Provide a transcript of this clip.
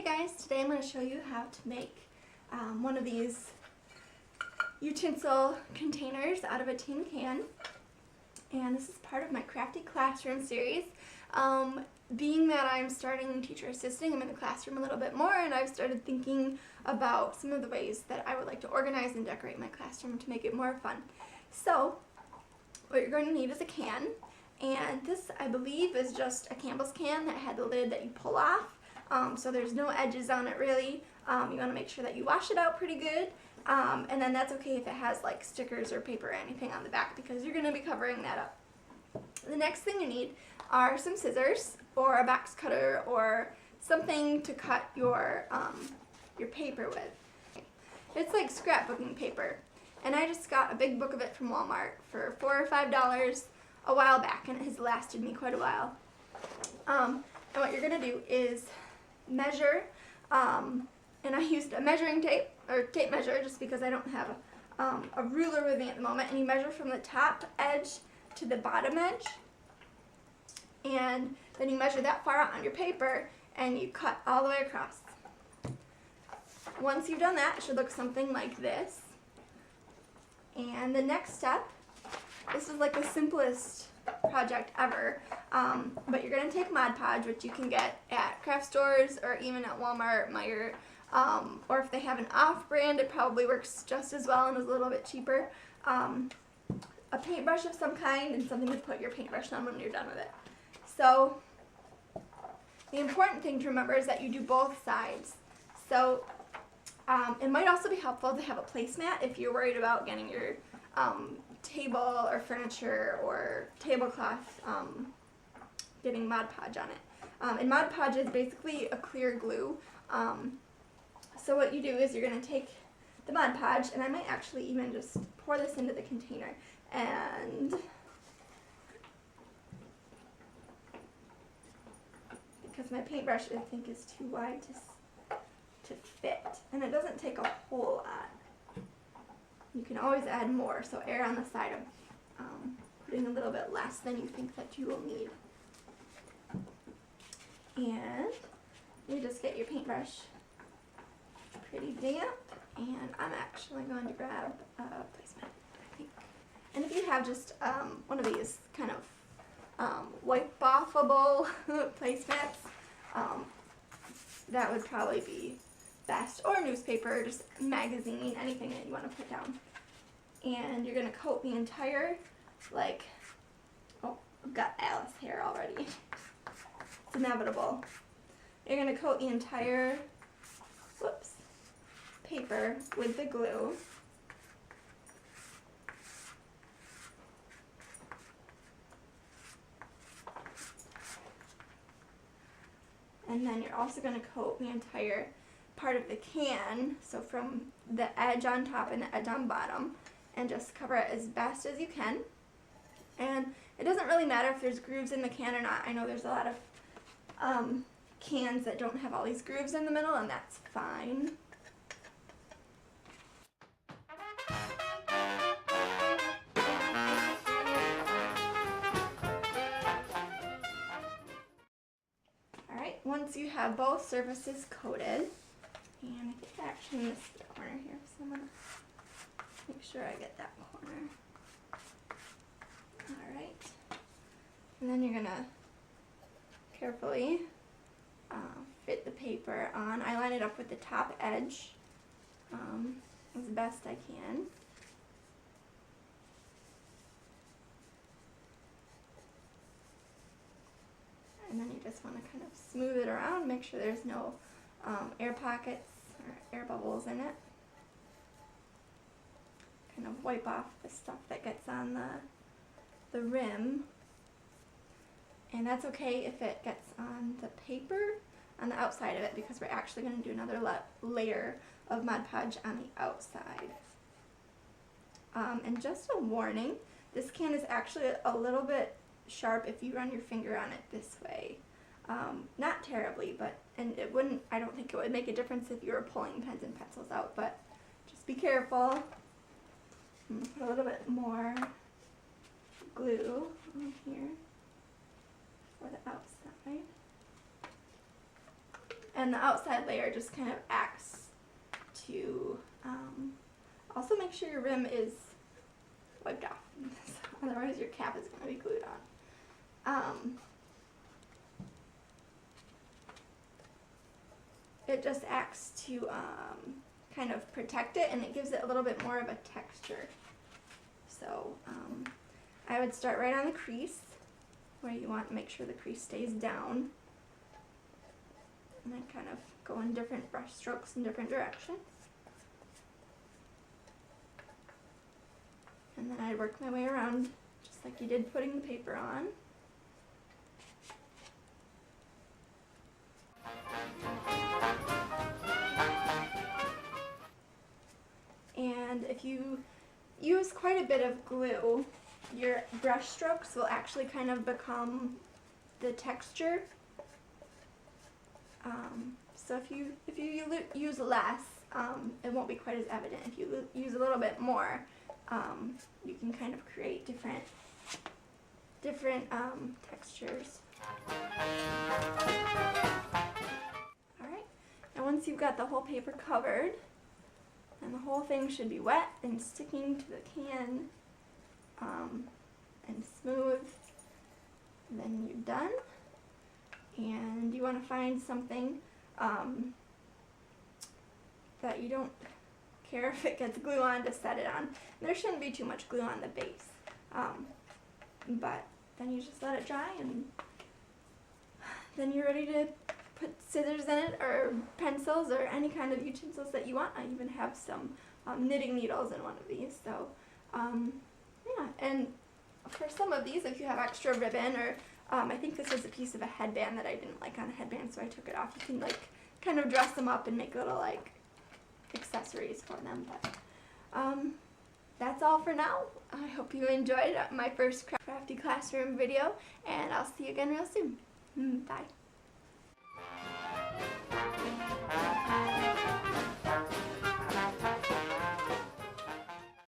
guys, today I'm going to show you how to make one of these utensil containers out of a tin can. And this is part of my Crafty Classroom series. Being that I'm starting teacher assisting, I'm in the classroom a little bit more, and I've started thinking about some of the ways that I would like to organize and decorate my classroom to make it more fun. So what you're going to need is a can, and this I believe is just a Campbell's can that had the lid that you pull off. So there's no edges on it really. You want to make sure that you wash it out pretty good, and then that's okay if it has like stickers or paper or anything on the back, because you're going to be covering that up. The next thing you need are some scissors or a box cutter or something to cut your paper with. It's like scrapbooking paper, and I just got a big book of it from Walmart for $4 or $5 a while back, and it has lasted me quite a while. And what you're going to do is measure, and I used a measuring tape, or tape measure, just because I don't have a ruler with me at the moment, and you measure from the top edge to the bottom edge, and then you measure that far out on your paper, and you cut all the way across. Once you've done that, it should look something like this. And the next step, this is like the simplest project ever, but you're going to take Mod Podge, which you can get at craft stores or even at Walmart, Meijer, or if they have an off-brand, it probably works just as well and is a little bit cheaper. A paintbrush of some kind and something to put your paintbrush on when you're done with it. So the important thing to remember is that you do both sides. So it might also be helpful to have a placemat if you're worried about getting your table or furniture or tablecloth getting Mod Podge on it. And Mod Podge is basically a clear glue. So what you do is you're going to take the Mod Podge, and I might actually even just pour this into the container, and because my paintbrush I think is too wide to fit, and it doesn't take a whole lot. You can always add more, so err on the side of putting a little bit less than you think that you will need. And you just get your paintbrush pretty damp, and I'm actually going to grab a placemat, I think. And if you have just one of these kind of wipe-offable placemats, that would probably be best, or newspaper, just magazine, anything that you want to put down. And you're going to coat the entire, like, oh, I've got Alice hair already. It's inevitable. You're going to coat the entire, whoops, paper with the glue. And then you're also going to coat the entire part of the can, so from the edge on top and the edge on bottom, and just cover it as best as you can. And it doesn't really matter if there's grooves in the can or not. I know there's a lot of cans that don't have all these grooves in the middle, and that's fine. Alright, once you have both surfaces coated, and I think I actually missed the corner here, so I'm going to make sure I get that corner. Alright, and then you're going to carefully fit the paper on. I line it up with the top edge as best I can. And then you just want to kind of smooth it around, make sure there's no air pockets or air bubbles in it. Kind of wipe off the stuff that gets on the rim. And that's okay if it gets on the paper on the outside of it, because we're actually going to do another layer of Mod Podge on the outside. And just a warning, this can is actually a little bit sharp if you run your finger on it this way. Not terribly, but, and it wouldn't, I don't think it would make a difference if you were pulling pens and pencils out, but just be careful. Put a little bit more glue on here for the outside. And the outside layer just kind of acts to also make sure your rim is wiped off. Otherwise your cap is going to be glued on. It just acts to kind of protect it, and it gives it a little bit more of a texture. So I would start right on the crease, where you want to make sure the crease stays down, and then kind of go in different brush strokes in different directions. And then I'd work my way around just like you did putting the paper on. And if you use quite a bit of glue, your brush strokes will actually kind of become the texture. So if you use less, it won't be quite as evident. If you use a little bit more, you can kind of create different textures. Alright, and once you've got the whole paper covered, and the whole thing should be wet and sticking to the can and smooth, and then you're done. And you want to find something that you don't care if it gets glue on to set it on. There shouldn't be too much glue on the base, but then you just let it dry, and then you're ready to put scissors in it, or pencils, or any kind of utensils that you want. I even have some knitting needles in one of these. So yeah, and for some of these, if you have extra ribbon, or I think this was a piece of a headband that I didn't like on a headband, so I took it off. You can like kind of dress them up and make little like accessories for them. But that's all for now. I hope you enjoyed my first Crafty Classroom video, and I'll see you again real soon. Bye.